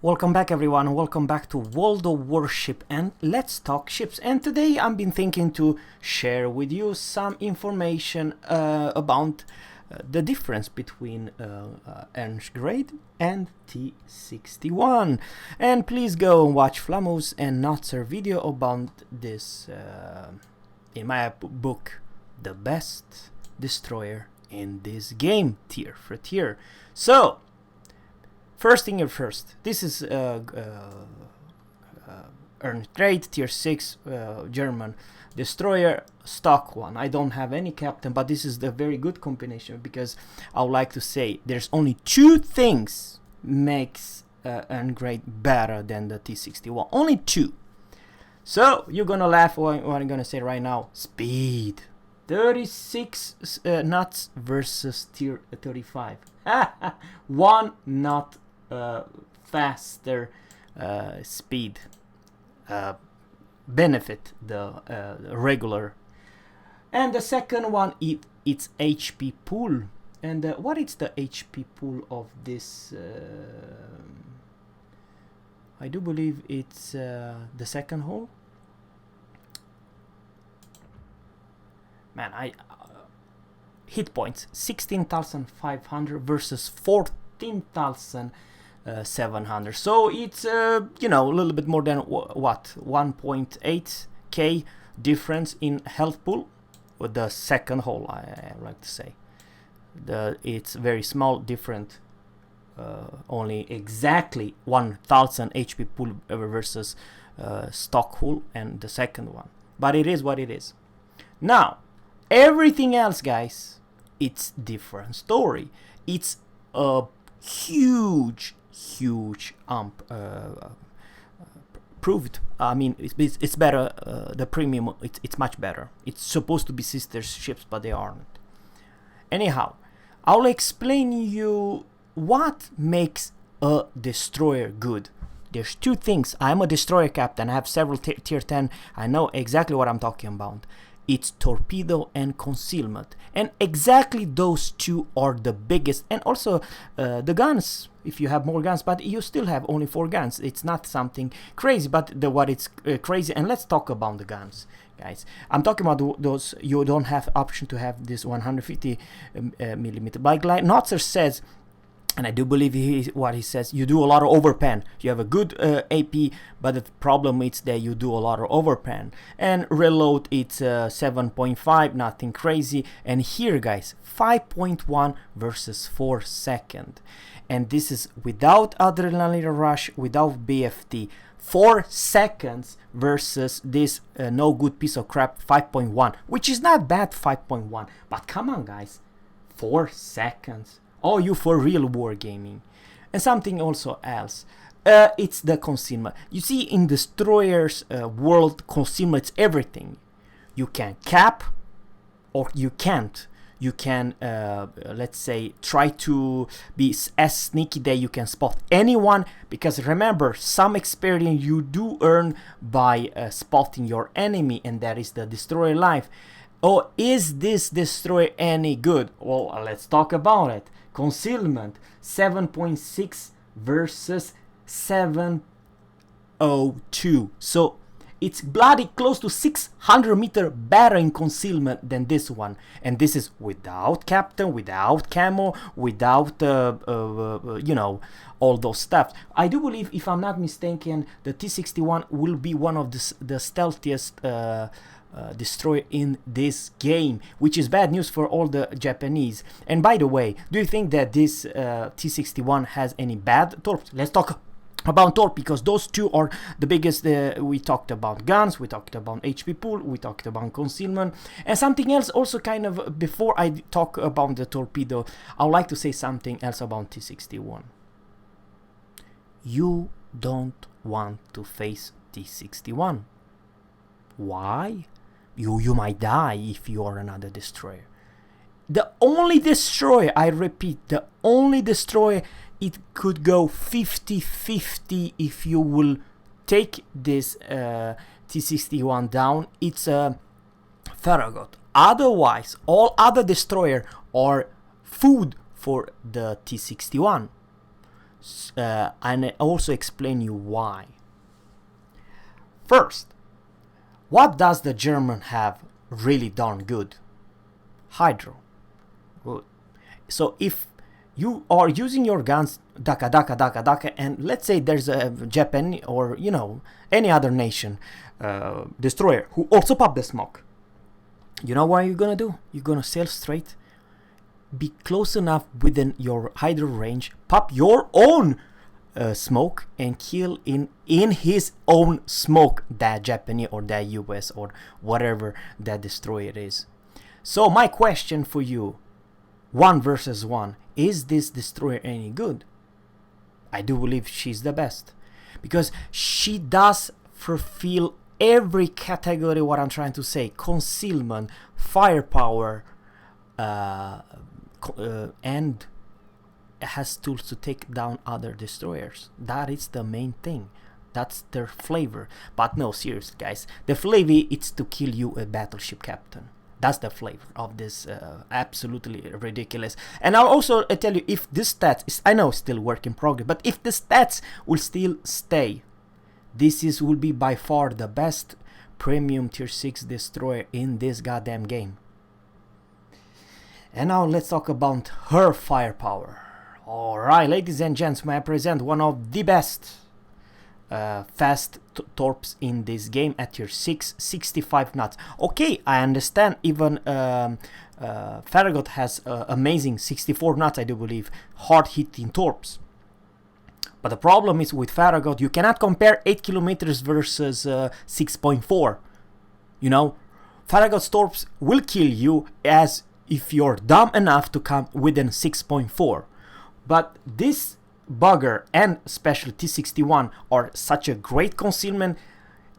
Welcome back everyone, welcome back to World of Warship and let's talk ships. And today I've been thinking to share with you some information about the difference between Ernst Gaede and T61. And please go and watch Flamus and Notzer video about this in my book, The Best Destroyer in This Game, tier for tier. So, first thing first, this is Ernst Gaede, tier 6, German destroyer, stock one. I don't have any captain, but this is the very good combination because I would like to say there's only two things makes Ernst Gaede better than the T61. Only two. So you're gonna laugh what I'm gonna say right now. Speed. 36 knots versus tier 35. 1 knot faster speed benefit the regular. And the second one, it's HP pool. And what is the HP pool of this? I do believe it's the second hull. Man, hit points 16,500 versus 14,700. So it's you know, a little bit more than what 1.8k difference in health pool with the second hull. I like to say it's very small different. Only exactly 1,000 HP pool versus stock hull and the second one. But it is what it is. Now, everything else, guys, it's different story. It's a huge proved. I mean, it's better. The premium, it's much better. It's supposed to be sister ships, but they aren't. Anyhow, I'll explain you what makes a destroyer good. There's two things. I'm a destroyer captain. I have several tier 10. I know exactly what I'm talking about. It's torpedo and concealment, and exactly those two are the biggest. And also the guns, if you have more guns, but you still have only 4 guns. It's not something crazy, but what it's crazy. And let's talk about the guns, guys. I'm talking about those you don't have option to have this 150 millimeter. Like Notzer says, and I do believe what he says, you do a lot of overpan. You have a good AP, but the problem is that you do a lot of overpan. And reload, it's 7.5, nothing crazy. And here, guys, 5.1 versus 4 second. And this is without adrenaline rush, without BFT. 4 seconds versus this no good piece of crap 5.1, which is not bad 5.1. But come on, guys, 4 seconds. Oh, you for real wargaming. And something also else. It's the concealment. You see, in destroyers world, concealment is everything. You can cap, or you can't. You can, let's say, try to be as sneaky that you can spot anyone. Because remember, some experience you do earn by spotting your enemy, and that is the destroyer life. Oh, is this destroyer any good? Well, let's talk about it. Concealment 7.6 versus 702. So it's bloody close to 600 meter better in concealment than this one. And this is without captain, without camo, without you know, all those stuff. I do believe, if I'm not mistaken, the T61 will be one of the stealthiest destroyer in this game, which is bad news for all the Japanese. And by the way, do you think that this T61 has any bad torps? Let's talk about torp, because those two are the biggest. We talked about guns, we talked about HP pool, we talked about concealment, and something else also. Kind of before I talk about the torpedo, I would like to say something else about T61. You don't want to face T61. Why? You might die if you are another destroyer. The only destroyer, I repeat, the only destroyer it could go 50-50 if you will take this T61 down, it's a Farragut. Otherwise, all other destroyer are food for the T61. and I also explain you why. First, what does the German have really darn good? Hydro. Good. So if you are using your guns daka daka daka daka, and let's say there's a Japan or any other nation destroyer who also pop the smoke, you know what you're gonna do? You're gonna sail straight, be close enough within your hydro range, pop your own smoke, and kill in his own smoke that Japanese or that US or whatever that destroyer is. So my question for you, 1 versus 1, is this destroyer any good? I do believe she's the best, because she does fulfill every category what I'm trying to say: concealment, firepower, and has tools to take down other destroyers. That is the main thing. That's their flavor. But no, seriously guys, the flavor is to kill you a battleship captain. That's the flavor of this absolutely ridiculous. And I'll also tell you, if this stats is, I know, still work in progress, but if the stats will still stay, this will be by far the best premium tier 6 destroyer in this goddamn game. And now let's talk about her firepower. Alright, ladies and gents, may I present one of the best fast torps in this game at tier 6, 65 knots. Okay, I understand even Farragut has amazing 64 knots, I do believe, hard hitting torps. But the problem is with Farragut, you cannot compare 8 kilometers versus 6.4. You know, Farragut's torps will kill you as if you're dumb enough to come within 6.4. But this bugger and especially T61 are such a great concealment.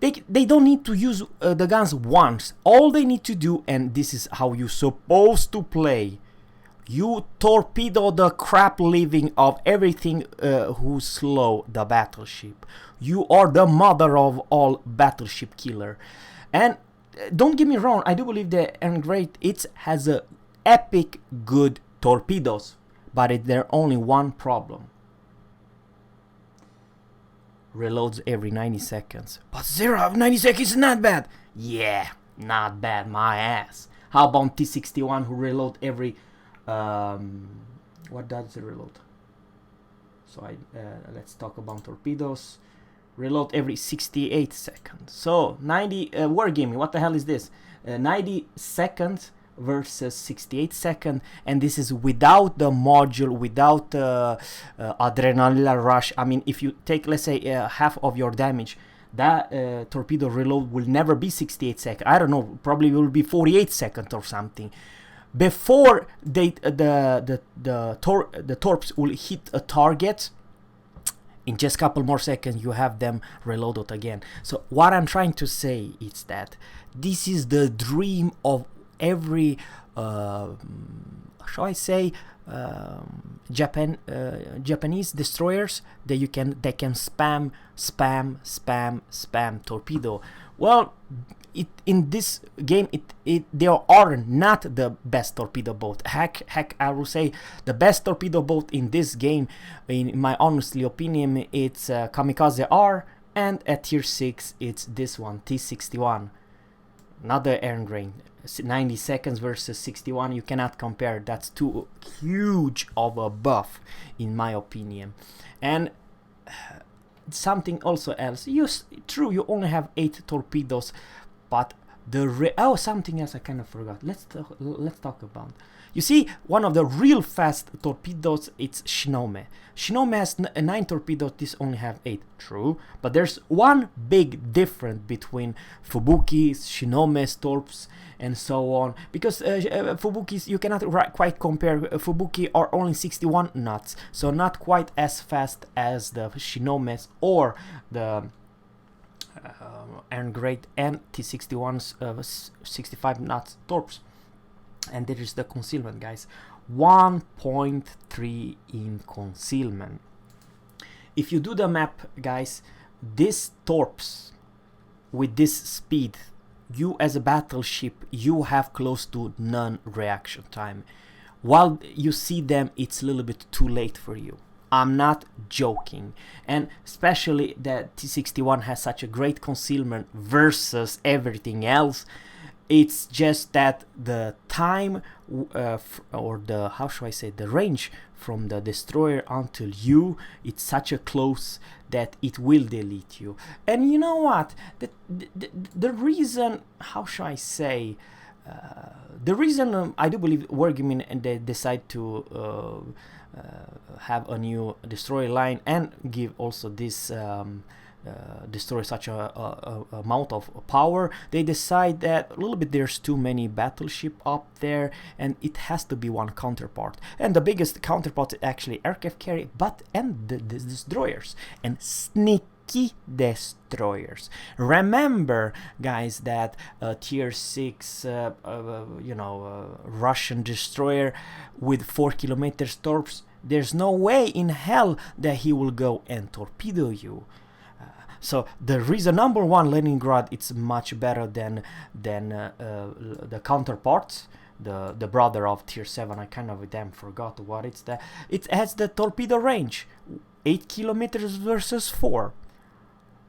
They don't need to use the guns once. All they need to do, and this is how you're supposed to play, you torpedo the crap living of everything who slow the battleship. You are the mother of all battleship killer. And don't get me wrong, I do believe the Ernst Gaede has a epic good torpedoes, but there's only one problem: reloads every 90 seconds. But Zerra, 90 seconds is not bad. Yeah, not bad, my ass. How about T61 who reload every what does it reload? So let's talk about torpedoes. Reload every 68 seconds. So 90 wargaming, what the hell is this? 90 seconds versus 68 seconds, and this is without the module, without the adrenaline rush. I mean, if you take, let's say, half of your damage, that torpedo reload will never be 68 seconds. I don't know, probably will be 48 seconds or something. Before the torps will hit a target, in just a couple more seconds you have them reloaded again. So what I'm trying to say is that this is the dream of every shall I say Japanese destroyers, that they can spam torpedo. Well, in this game they are not the best torpedo boat. Heck, I will say the best torpedo boat in this game, in my honestly opinion, it's Kamikaze R, and at tier 6 it's this one, T61, not the Ernst Gaede. 90 seconds versus 61, you cannot compare. That's too huge of a buff in my opinion. And something also else, true, you only have 8 torpedoes, but something else I kind of forgot. Let's talk about. You see, one of the real fast torpedoes, it's Shinome. Shinome has 9 torpedoes, this only have 8. True, but there's one big difference between Fubuki's, Shinome's torps, and so on. Because Fubuki's, you cannot quite compare. Fubuki are only 61 knots, so not quite as fast as the Shinome's or the Ernst Gaede and T61's 65 knots torps. And there is the concealment, guys. 1.3 in concealment. If you do the map, guys, these torps with this speed, you as a battleship, you have close to none reaction time. While you see them, it's a little bit too late for you. I'm not joking. And especially that T61 has such a great concealment versus everything else. It's just that the time or the, how should I say, the range from the destroyer until you, it's such a close that it will delete you. And you know what, the reason, how should I say, the reason I do believe Wargaming and they decide to have a new destroyer line and give also this destroy such a amount of power, they decide that a little bit there's too many battleship up there and it has to be one counterpart, and the biggest counterpart is actually aircraft carrier, but and the destroyers and sneaky destroyers. Remember, guys, that tier 6 Russian destroyer with 4 kilometers torps, there's no way in hell that he will go and torpedo you. So the reason number one, Leningrad, it's much better than the counterparts, the brother of tier 7. I kind of damn forgot what it's that. It has the torpedo range, 8 kilometers versus 4,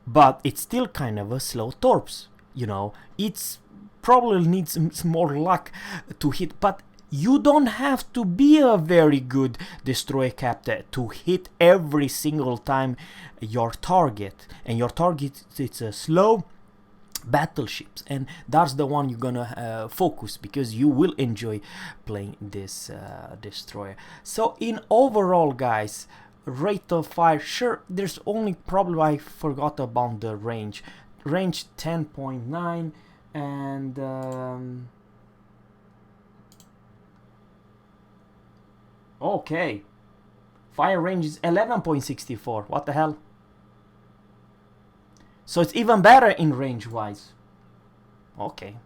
but it's still kind of a slow torps. You know, it's probably needs more luck to hit, but you don't have to be a very good destroyer captain to hit every single time your target, and your target, it's a slow battleships, and that's the one you're gonna focus, because you will enjoy playing this destroyer. So in overall, guys, rate of fire, sure, there's only probably I forgot about the range 10.9, and okay, fire range is 11.64. What the hell? So it's even better in range wise. Okay.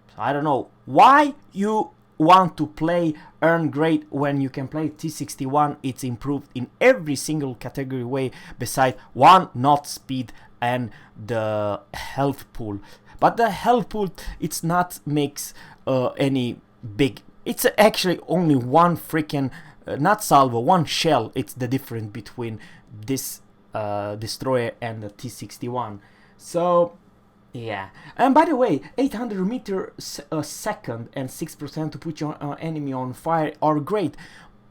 So I don't know why you want to play Ernst Gaede when you can play T61. It's improved in every single category way beside one knot speed and the health pool. But the health pool, it's not makes any big. It's actually only one freaking, not salvo, one shell. It's the difference between this destroyer and the T61. So, yeah. And by the way, 800 meters a second and 6% to put your enemy on fire are great.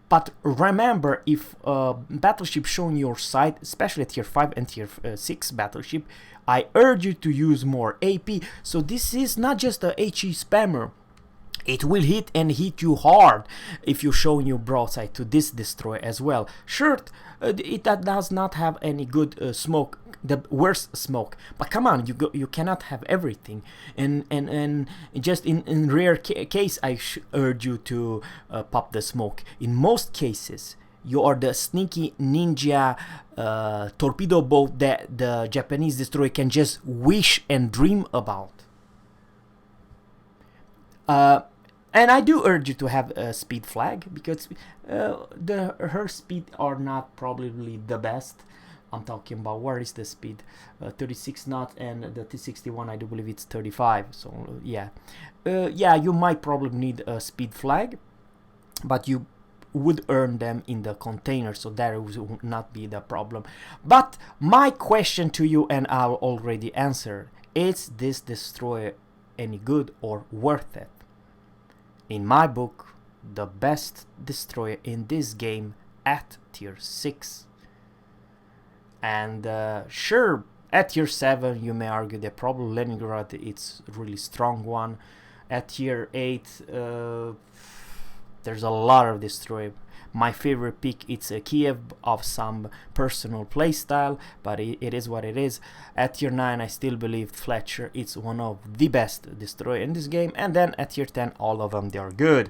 But remember, if battleship showing your side, especially tier 5 and tier 6 battleship, I urge you to use more AP. So this is not just a HE spammer. It will hit and hit you hard if you show your broadside to this destroyer as well. Sure, it does not have any good smoke, the worst smoke, but come on, you cannot have everything, and just in rare case I urge you to pop the smoke. In most cases, you are the sneaky ninja torpedo boat that the Japanese destroyer can just wish and dream about. And I do urge you to have a speed flag, because her speed are not probably the best. I'm talking about, where is the speed? 36 knots, and the T61 I do believe it's 35. So yeah, yeah, you might probably need a speed flag, but you would earn them in the container, so that would not be the problem. But my question to you, and I'll already answer, is this destroyer any good or worth it? In my book, the best destroyer in this game at tier 6. And sure, at tier 7 you may argue that probably Leningrad it's really strong one. At tier 8 there's a lot of destroyer. My favorite pick, it's a Kiev of some personal playstyle, but it is what it is. At tier 9 I still believe Fletcher it's one of the best destroyer in this game, and then at tier 10 all of them they are good.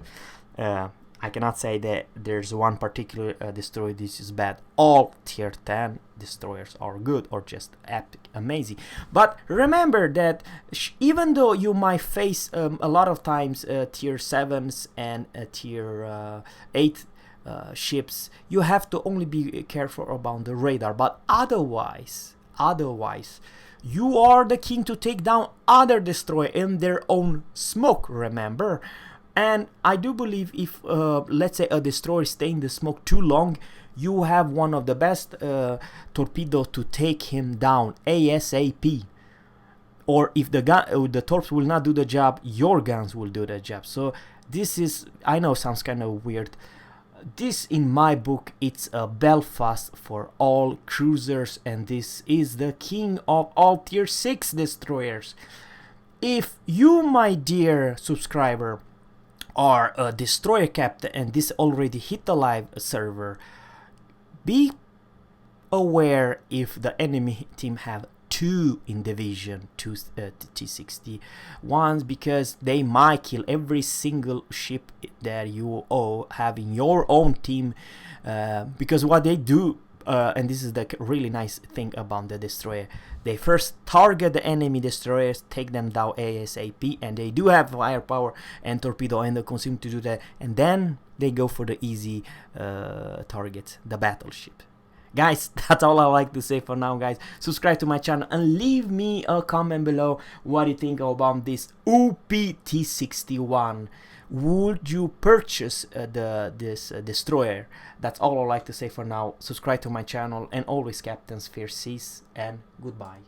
I cannot say that there's one particular destroyer this is bad. All tier 10 destroyers are good or just epic, amazing. But remember that even though you might face a lot of times tier 7s and tier 8 ships, you have to only be careful about the radar, but otherwise you are the king to take down other destroyer in their own smoke, remember. And I do believe if let's say a destroyer stay in the smoke too long, you have one of the best torpedoes to take him down ASAP. Or if the torps will not do the job, your guns will do the job. So this is, I know, sounds kind of weird. This, in my book, it's a Belfast for all cruisers, and this is the king of all tier 6 destroyers. If you, my dear subscriber, are a destroyer captain and this already hit the live server, be aware if the enemy team have 2 in division, 2 T61s, because they might kill every single ship that you have in your own team, because what they do, and this is the really nice thing about the destroyer, they first target the enemy destroyers, take them down ASAP, and they do have firepower and torpedo and the consume to do that, and then they go for the easy target, the battleship. Guys, that's all I like to say for now, guys. Subscribe to my channel and leave me a comment below what you think about this T61. Would you purchase this destroyer? That's all I like to say for now. Subscribe to my channel, and always, captains, fear seas, and goodbye.